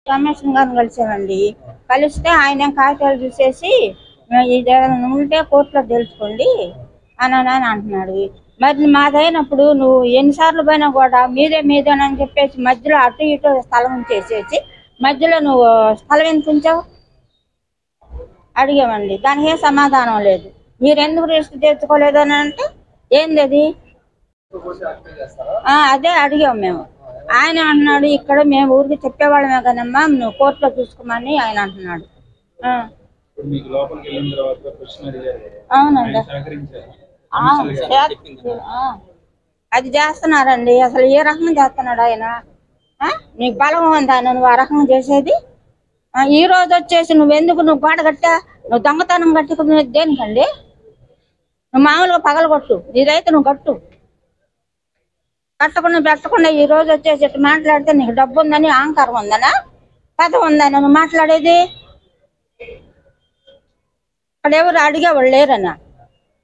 Commission గారిని కలిసామండి. కలిస్తే ఆయన కాగితాలు చూసేసి ఇదేమైనా ఉంటే కోర్టులో తెలుసుకోండి అని అంటున్నాడు. మరి మాదైనప్పుడు నువ్వు ఎన్నిసార్లు పోయినా కూడా మీదేనని చెప్పేసి మధ్యలో అటు ఇటు స్థలం ఉంచేసేసి మధ్యలో నువ్వు స్థలం ఎంత ఉంచావు అడిగామండి. దానికి ఏ సమాధానం లేదు. మీరు ఎందుకు రిజిస్టర్ తెచ్చుకోలేదు అని అంటే ఏంది అది అదే అడిగాం మేము. ఆయన అంటున్నాడు ఇక్కడ మేము ఊరికి చెప్పేవాళ్ళమే కదమ్మా నువ్వు కోర్టులో చూసుకోమని ఆయన అంటున్నాడు. అవునండి అది చేస్తున్నారండి. అసలు ఏ రకంగా చేస్తున్నాడు ఆయన? నీకు బలం ఉందా నువ్వు ఆ రకంగా చేసేది? ఈ రోజు వచ్చేసి నువ్వు గోడ కట్టా, నువ్వు దొంగతనం కట్టుకునేది దేనికండి? నువ్వు మామూలుగా పగలగొట్టు, ఇదైతే నువ్వు కట్టు. పెట్టకుండా ఈ రోజు వచ్చేసి ఇట్లా మాట్లాడితే నీకు డబ్బు ఉందని అహంకారం ఉందనా పదవి ఉందని నువ్వు మాట్లాడేది? అక్కడ ఎవరు అడిగేవాళ్ళు లేరన్నా.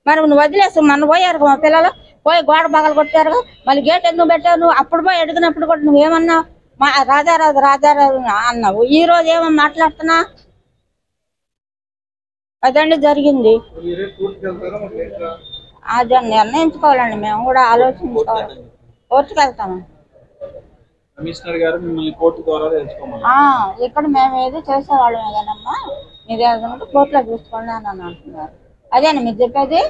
మరి నువ్వు వదిలేస్తావు. మన పోయారు మా పిల్లలు పోయి గోడ పగలు కొట్టారు, మళ్ళీ గేట్ ఎందుకు పెట్టావు? నువ్వు అప్పుడు పోయి అడిగినప్పుడు కూడా నువ్వేమన్నావు? మా రాజారాజు అన్నావు. ఈ రోజు ఏమన్నా మాట్లాడుతున్నా? అదండి జరిగింది. అది నిర్ణయించుకోవాలండి, మేము కూడా ఆలోచించుకోవాలి. కోర్టుకు వెళ్తాము. ఇక్కడ మేము ఏదో చేసేవాళ్ళం ఏదనమ్మా, మీరు ఏదన్నా కోర్టులో చూసుకోండి అని అంటున్నారు. అదేనా మీరు చెప్పేది?